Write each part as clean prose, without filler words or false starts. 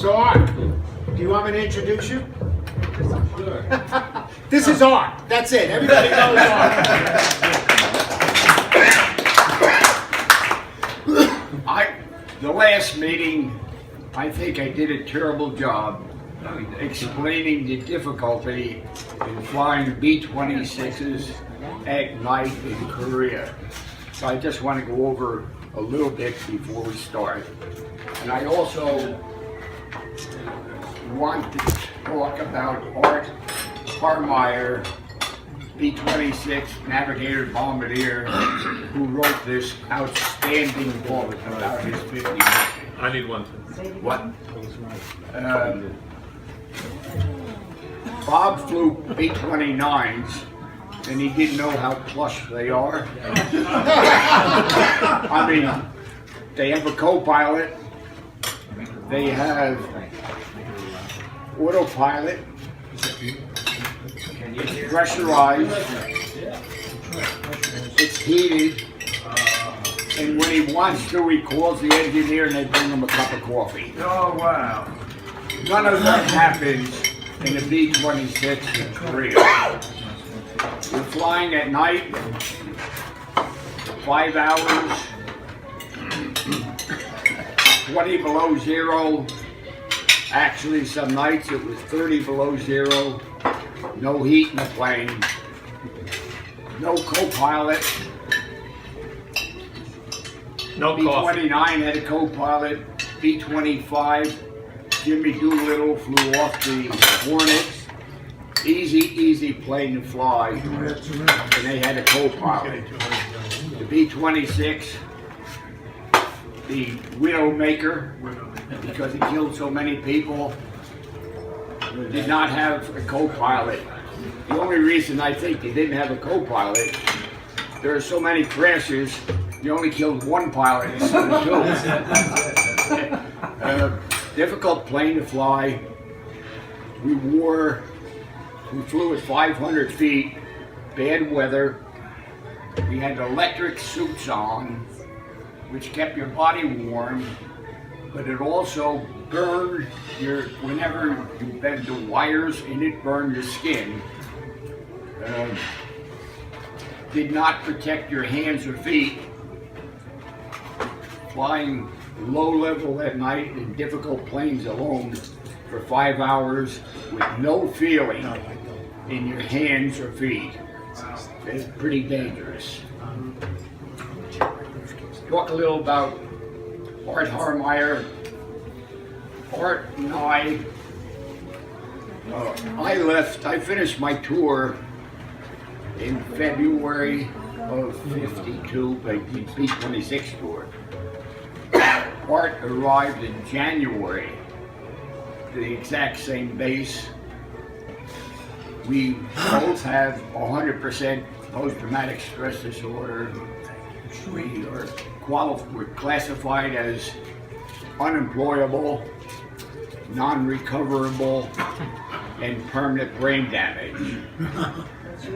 So Art, do you want me to introduce you? This is Art. That's it. Everybody knows Art. The last meeting, I think I did a terrible job explaining the difficulty in flying B-26s at night in Korea. So I just want to go over a little bit before we start. And I also want to talk about Art Harmeyer, B-26 Navigator Bombardier, who wrote this outstanding book about his 50 mission. I need one. What? Bob flew B-29s, and he didn't know how plush they are. I mean, they have a co-pilot, they have autopilot, it's pressurized, it's heated, and when he wants to, he calls the engineer and they bring him a cup of coffee. Oh, wow. None of that happens in a B-26 in Korea. We're flying at night, 5 hours, 20 below zero. Actually, some nights it was 30 below zero. No heat in the plane. No co-pilot. No coffee. B-29 had a co-pilot. B-25, Jimmy Doolittle flew off the Hornets. Easy plane to fly. And they had a co-pilot. The B-26, the Widowmaker, because he killed so many people, did not have a co-pilot. The only reason I think they didn't have a co-pilot, there are so many crashes, you only killed one pilot instead of two. Difficult plane to fly. We flew at 500 feet, bad weather. We had electric suits on, which kept your body warm, but it also burned whenever you bent the wires and it burned your skin. Did not protect your hands or feet. Flying low level at night in difficult planes alone for 5 hours with no feeling in your hands or feet. It's pretty dangerous. Talk a little about Art Harmeyer. Art and I finished my tour in February of '52, the B-26 tour. Art arrived in January, the exact same base. We both have 100% post-traumatic stress disorder. We're classified as unemployable, non-recoverable, and permanent brain damage.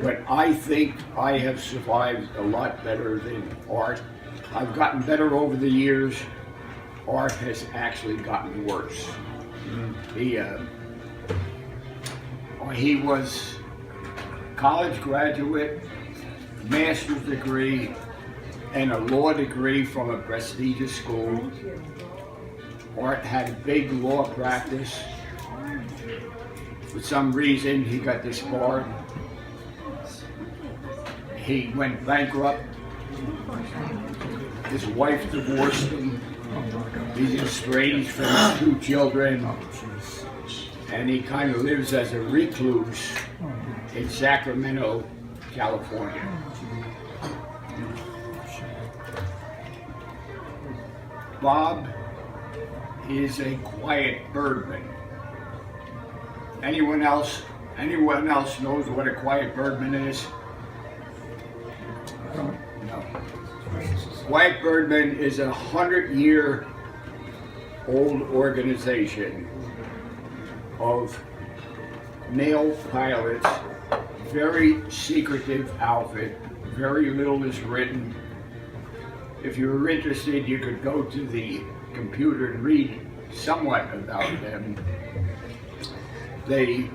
But I think I have survived a lot better than Art. I've gotten better over the years. Art has actually gotten worse. He was college graduate, master's degree, and a law degree from a prestigious school. Art had a big law practice. For some reason, he got disbarred. He went bankrupt. His wife divorced him. He's estranged from his 2 children. And he kind of lives as a recluse in Sacramento, California. Bob is a quiet birdman. Anyone else knows what a quiet birdman is? No. Quiet Birdman is a 100-year-old organization of male pilots, very secretive outfit, very little is written. If you were interested, you could go to the computer and read somewhat about them. They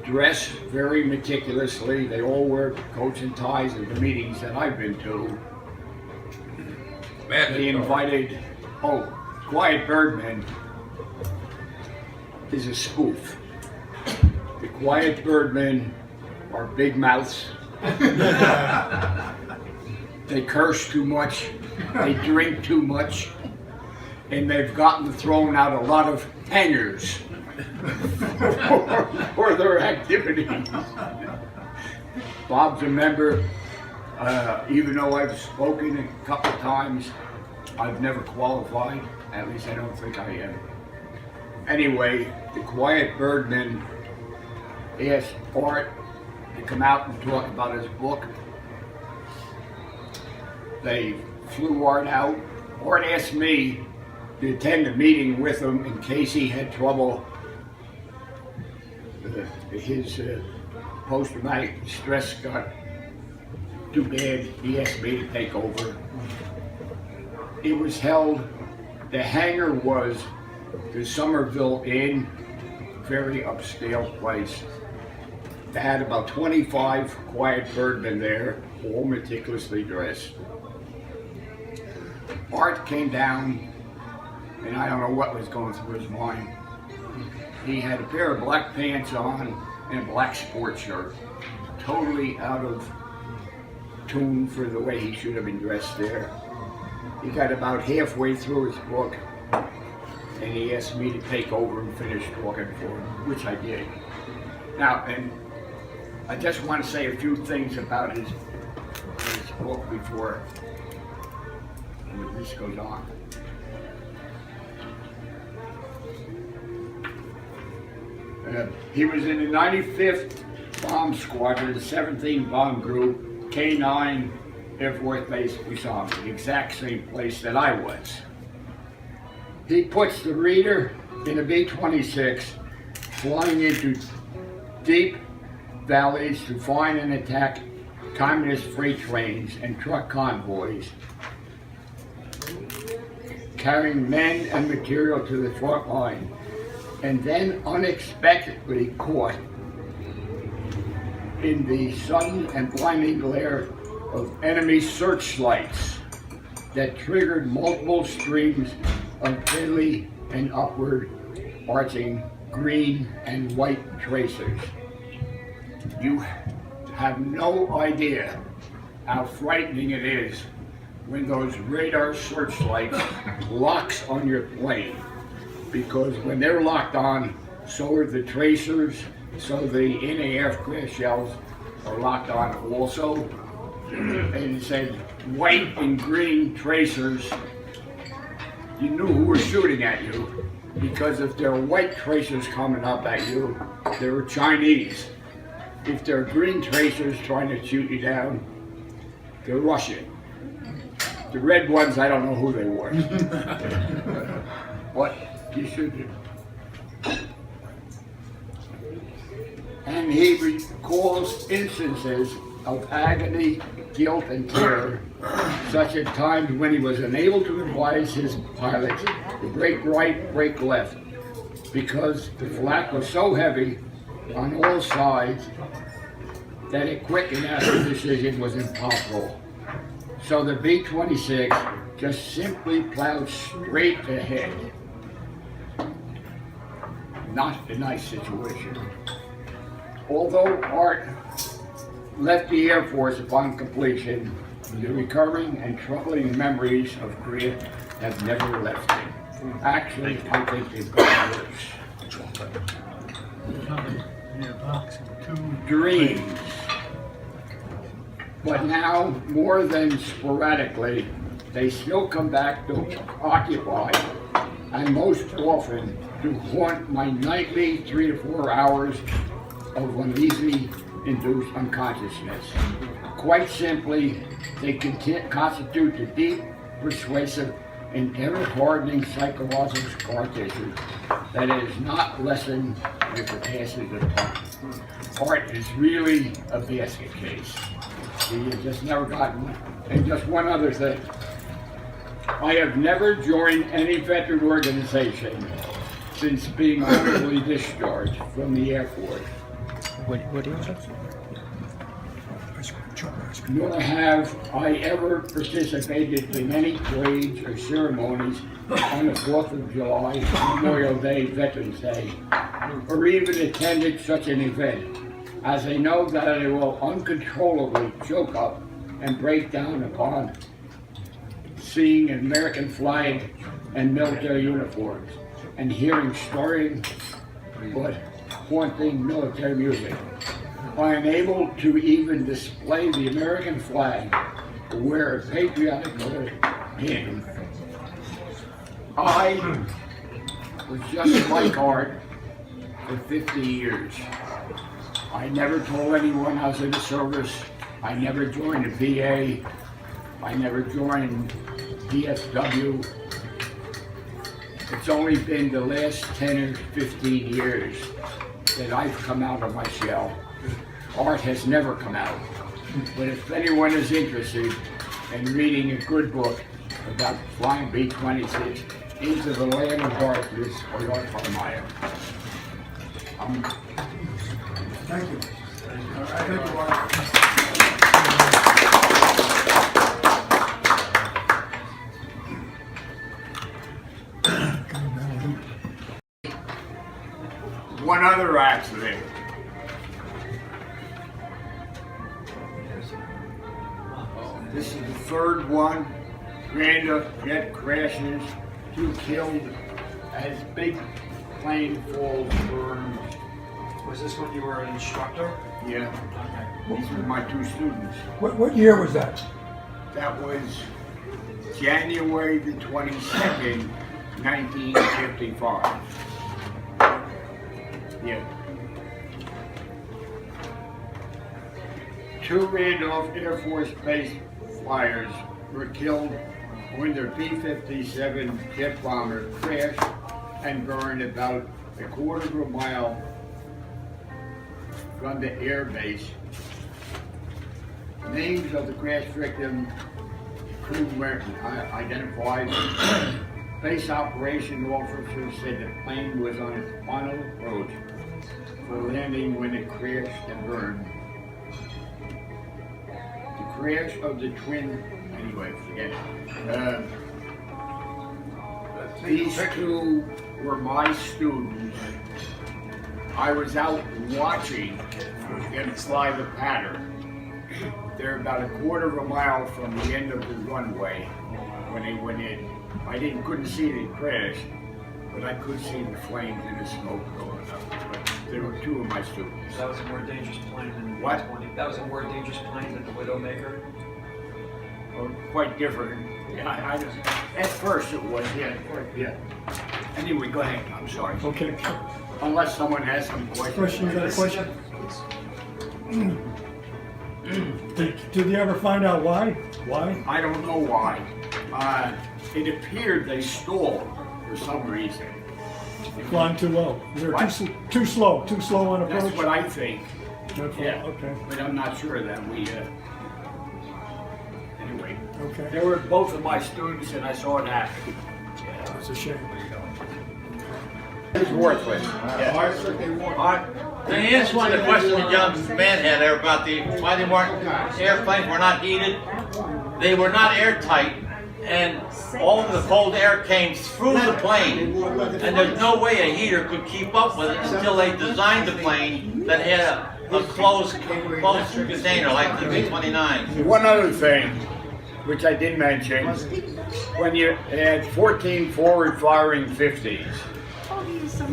dress very meticulously. They all wear coats and ties at the meetings that I've been to. They invited, Quiet Birdman is a spoof. The Quiet Birdmen are big mouths. They curse too much, they drink too much, and they've gotten thrown out a lot of hangers for their activities. Bob's a member, even though I've spoken a couple times, I've never qualified, at least I don't think I am. Anyway, the Quiet Birdman asked Art to come out and talk about his book. They flew Art out. Art asked me to attend a meeting with him in case he had trouble. His post-traumatic stress got too bad. He asked me to take over. It was held, the hangar was the Somerville Inn, very upscale place. They had about 25 Quiet Birdmen there, all meticulously dressed. Art came down, and I don't know what was going through his mind. He had a pair of black pants on and a black sports shirt, totally out of tune for the way he should have been dressed there. He got about halfway through his book, and he asked me to take over and finish talking for him, which I did. Now, and I just want to say a few things about his book before this goes on. He was in the 95th Bomb Squadron, the 17th Bomb Group, K-9 Air Force Base, Busan, the exact same place that I was. He puts the reader in a B-26, flying into deep valleys to find and attack communist freight trains and truck convoys, carrying men and material to the front line, and then unexpectedly caught in the sudden and blinding glare of enemy searchlights that triggered multiple streams of deadly and upward arching green and white tracers. You have no idea how frightening it is when those radar searchlights locks on your plane, because when they're locked on, so are the tracers, so the anti-aircraft shells are locked on also. And it said white and green tracers. You knew who was shooting at you, because if there are white tracers coming up at you, they were Chinese. If there are green tracers trying to shoot you down, they're Russian. The red ones, I don't know who they were. But you should do. And he recalls instances of agony, guilt, and terror, such at times when he was unable to advise his pilots to brake right, brake left, because the flak was so heavy on all sides that a quick and accurate decision was impossible. So the B-26 just simply plowed straight ahead. Not a nice situation. Although Art left the Air Force upon completion, the recurring and troubling memories of Korea have never left him. Actually, I think they've got worse. Dreams. But now, more than sporadically, they still come back to occupy, and most often to haunt my nightly 3 to 4 hours of uneasy induced unconsciousness. Quite simply, they constitute the deep, persuasive, and ever-hardening psychological scar tissue that is not lessened with the passage of time. Art is really a basket case. He has just never gotten. And just one other thing. I have never joined any veteran organization since being honorably discharged from the Air Force. What do you have? Nor have I ever participated in any parades or ceremonies on the 4th of July, Memorial Day, Veterans Day, or even attended such an event, as I know that I will uncontrollably choke up and break down upon seeing an American flag and military uniforms and hearing stirring but haunting military music. I am able to even display the American flag or wear a patriotic pin. I was just like Art for 50 years. I never told anyone I was in the service. I never joined a VA. I never joined DFW. It's only been the last 10 or 15 years that I've come out of my shell. Art has never come out. But if anyone is interested in reading a good book about flying B-26 into the land of darkness or Art Farmeyer. Thank you. All right, thank you, Art. One other accident. This is the third one. Random jet crashes, 2 killed as big plane falls burned. Was this when you were an instructor? Yeah, these were my 2 students. What year was that? That was January the 22nd, 1955. Yeah. 2 Randolph Air Force Base flyers were killed when their B-57 jet bomber crashed and burned about a quarter of a mile from the air base. Names of the crash victim crew were identified. Base operation officer said the plane was on its final approach for landing when it crashed and burned. The crash of the twin, anyway, forget it. These 2 were my students. I was out watching them fly the pattern. They're about a quarter of a mile from the end of the runway when they went in. I couldn't see the crash, but I could see the flames and the smoke going up. But there were 2 of my students. That was a more dangerous plane than the What? 20. That was a more dangerous plane than the Widowmaker. Quite different. Yeah, at first it was, yeah. Anyway, go ahead, I'm sorry. Okay. Unless someone has some questions. Question, you got a question? Did you ever find out why? Why? I don't know why. It appeared they stalled for some reason. Flying too low. They're What? too slow on approach. That's what I think. Yeah. Okay. But I'm not sure of that. Anyway, Okay. they were both of my students and I saw it happen. Yeah. It's a shame. It's worthless. To answer one of the questions the young man had there about why they weren't, airplanes were not heated, they were not airtight, and all of the cold air came through the plane, and there's no way a heater could keep up with it until they designed the plane that had a closed container like the B-29. One other thing, which I did mention, when you had 14 forward firing 50s,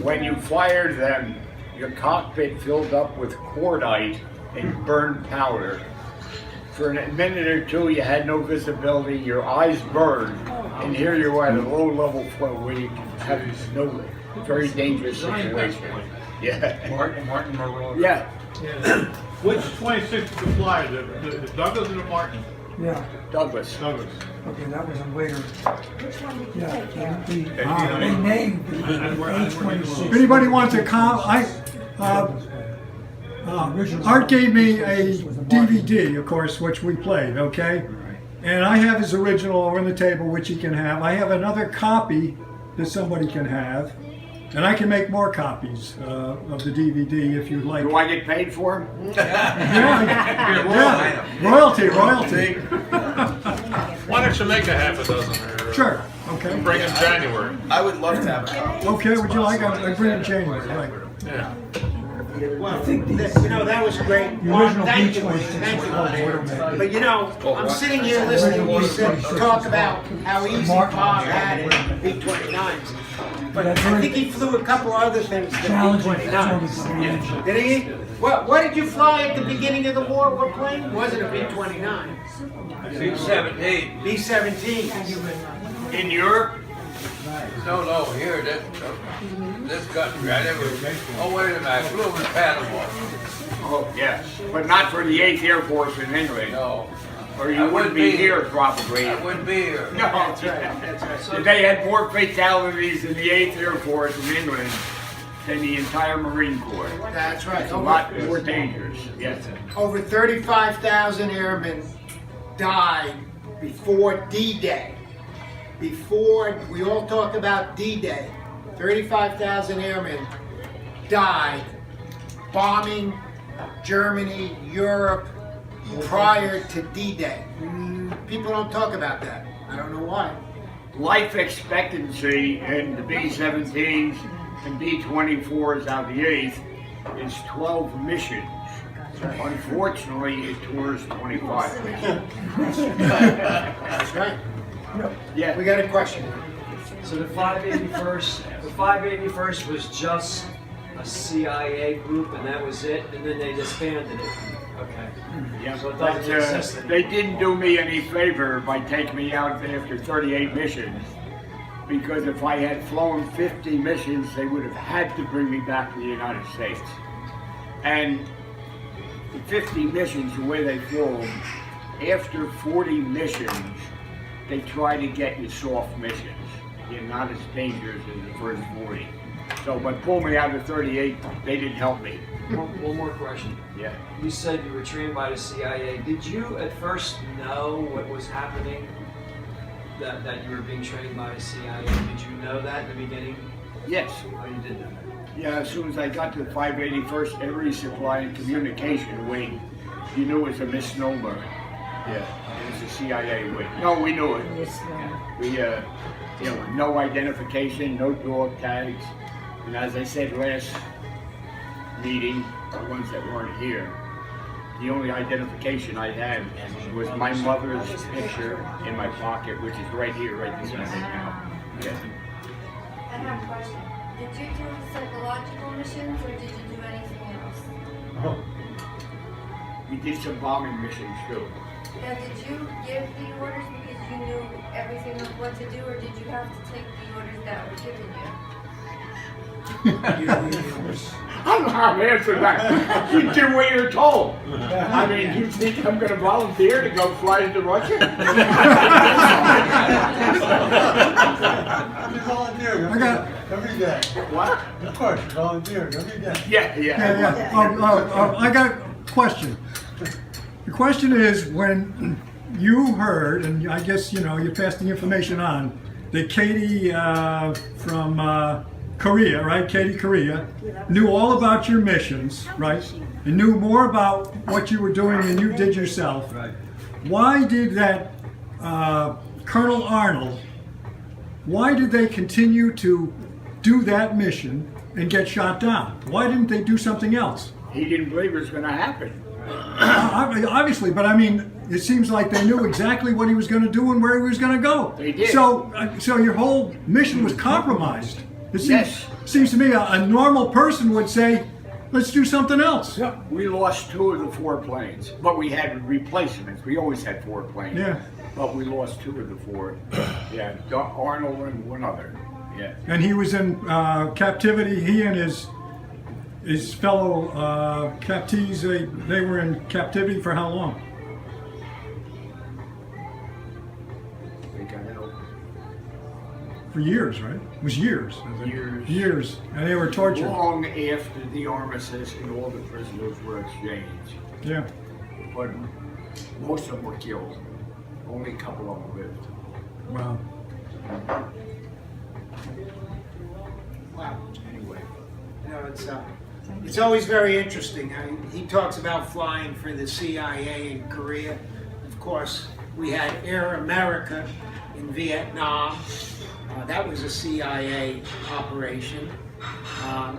when you fired them, your cockpit filled up with cordite and burned powder. For a minute or 2, you had no visibility, your eyes burned, and here you are at a low level flow where you have no very dangerous situation. Yeah. Martin Monroe. Yeah. Which 26 did you fly? The Douglas or the Martin? Yeah. Douglas. Douglas. Okay, that was a later. Which one did you Yeah, take out? they they named the I didn't work- A26. If anybody wants a Art gave me a DVD, of course, which we played, okay? And I have his original over on the table, which he can have. I have another copy that somebody can have. And I can make more copies of the DVD if you'd like. Do I get paid for them? Yeah. Royalty. Why don't you make a half a dozen? Sure. Okay. Bring in January. I would love to have a copy. Okay, would you like? I bring in January, right. Yeah. Well, that was great. The original Thank beach you. was Thank you. Widowmaker. But you know, I'm sitting here listening to you talk about how easy Bob had it in B-29s. But I think he flew a couple other things than B-29s. Did he? What did you fly at the beginning of the war? What plane? Was it a B-29? B-17. B-17. In Europe? No, here, this country, I never, oh, wait a minute, I flew over to Panama. Oh, yes. But not for the 8th Air Force in England. No. Or you wouldn't be here, probably. I wouldn't be here. No, that's right. They had more fatalities in the 8th Air Force in England than the entire Marine Corps. That's right. It's a lot more dangerous. Yes. Over 35,000 airmen died before D-Day. Before we all talk about D-Day, 35,000 airmen died bombing Germany, Europe, prior to D-Day. People don't talk about that. I don't know why. Life expectancy in the B-17s and B-24s out of the 8th is 12 missions. Unfortunately, it tours 25 missions. That's right. Yeah. We got a question. So the 581st was just a CIA group and that was it, and then they disbanded it. Okay. Yeah, So it but doesn't exist anymore. they didn't do me any favor by taking me out after 38 missions, because if I had flown 50 missions, they would have had to bring me back to the United States. And the 50 missions, the way they flew them, after 40 missions, they try to get you soft missions. You're not as dangerous as the first 40. So, but pull me out of 38, they didn't help me. One more question. Yeah. You said you were trained by the CIA. Did you at first know what was happening? That you were being trained by the CIA? Did you know that in the beginning? Yes. Oh, you did know that. Yeah, as soon as I got to the 581st Air Supply and Communication Wing, you knew it was a misnomer. Yeah, it was a CIA wing. No, we knew it. We, no identification, no dog tags. And as I said last meeting, the ones that weren't here, the only identification I had was my mother's picture in my pocket, which is right here, right this minute now. Yeah. I have a question. Did you do psychological missions or did you do anything else? We did some bombing missions too. Now, did you give the orders because you knew everything of what to do, or did you have to take the orders that were given you? I don't know how to answer that. You do what you're told. I mean, you think I'm going to volunteer to go fly into Russia? You volunteer every day. What? Of course, you volunteer every day. Yeah. I got a question. The question is, when you heard, and I guess you passed the information on, that Katie from Korea, right? Katie Korea knew all about your missions, right? And knew more about what you were doing than you did yourself. Right. Why did that Colonel Arnold? Why did they continue to do that mission and get shot down? Why didn't they do something else? He didn't believe it was going to happen. Obviously, but I mean, it seems like they knew exactly what he was going to do and where he was going to go. They did. So your whole mission was compromised. It seems to me a normal person would say, let's do something else. Yeah. We lost 2 of the 4 planes, but we had replacements. We always had 4 planes. Yeah. But we lost 2 of the 4. Yeah, Arnold and one other. Yeah. And he was in captivity. He and his fellow captees, they were in captivity for how long? For years, right? It was years. Years. Years. And they were tortured. Long after the armistice and all the prisoners were exchanged. Yeah. But most of them were killed. only a couple of them lived. Wow. Wow. Anyway, You know, it's always very interesting. He talks about flying for the CIA in Korea. Of course, we had Air America in Vietnam. That was a CIA operation.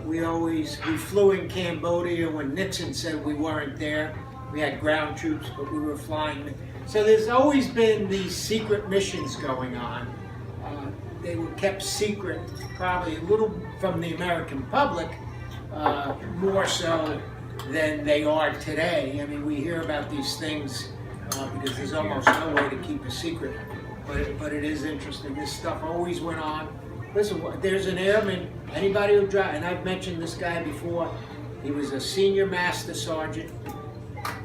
We flew in Cambodia when Nixon said we weren't there. We had ground troops, but we were flying. So there's always been these secret missions going on. They were kept secret, probably a little from the American public, more so than they are today. I mean, we hear about these things because there's almost no way to keep a secret. But it is interesting. This stuff always went on. Listen, there's an airman, anybody who drives, and I've mentioned this guy before, he was a senior master sergeant.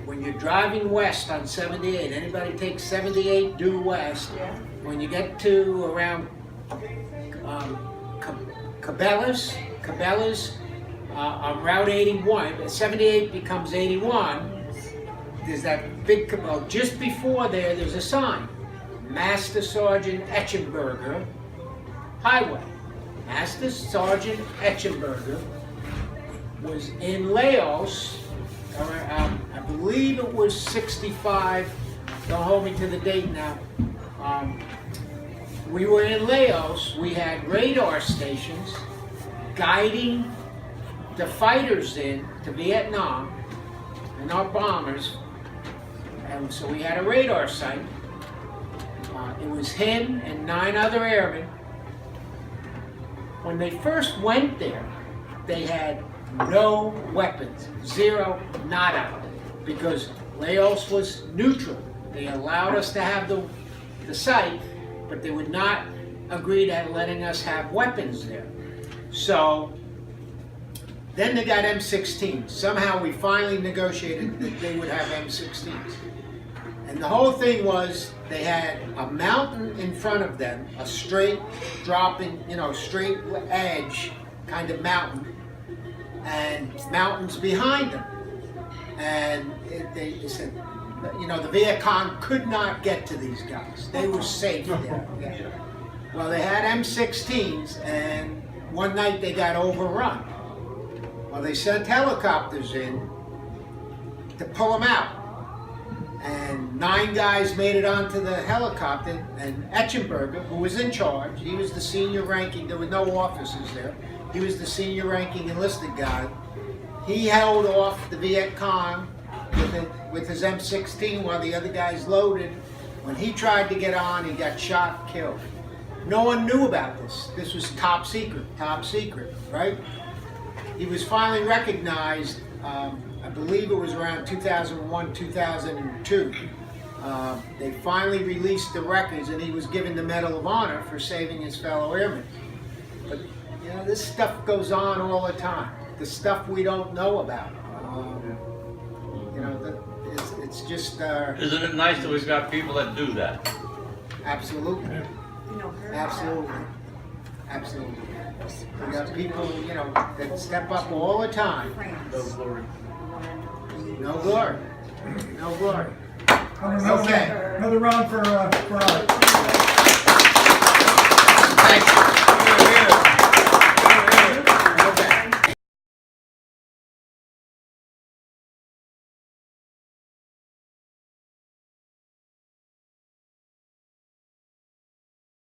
When you're driving west on 78, anybody takes 78 due west, when you get to around Cabela's on Route 81, 78 becomes 81, there's that big, just before there's a sign, Master Sergeant Etchenberger Highway. Master Sergeant Etchenberger was in Laos, I believe it was 65, don't hold me to the date now. We were in Laos, we had radar stations guiding the fighters in to Vietnam and our bombers, and so we had a radar site. It was him and 9 other airmen. When they first went there, they had no weapons, zero, nada, because Laos was neutral. They allowed us to have the site, but they would not agree to letting us have weapons there. So then they got M16s. Somehow we finally negotiated that they would have M16s. And the whole thing was they had a mountain in front of them, a straight dropping, straight edge kind of mountain, and mountains behind them. And they said, the Viet Cong could not get to these guys. They were safe there. Yeah. Well, they had M16s, and one night they got overrun. Well, they sent helicopters in to pull them out. And 9 guys made it onto the helicopter, and Etchenberger, who was in charge, he was the senior ranking, there were no officers there, he was the senior ranking enlisted guy. He held off the Viet Cong with his M16 while the other guys loaded. When he tried to get on, he got shot, killed. No one knew about this. This was top secret, right? He was finally recognized, I believe it was around 2001, 2002. They finally released the records, and he was given the Medal of Honor for saving his fellow airmen. But this stuff goes on all the time. The stuff we don't know about. It's just. Isn't it nice that we've got people that do that? Absolutely. Absolutely. We got people, that step up all the time. No glory. No glory. No glory. Okay. Another round for Alex.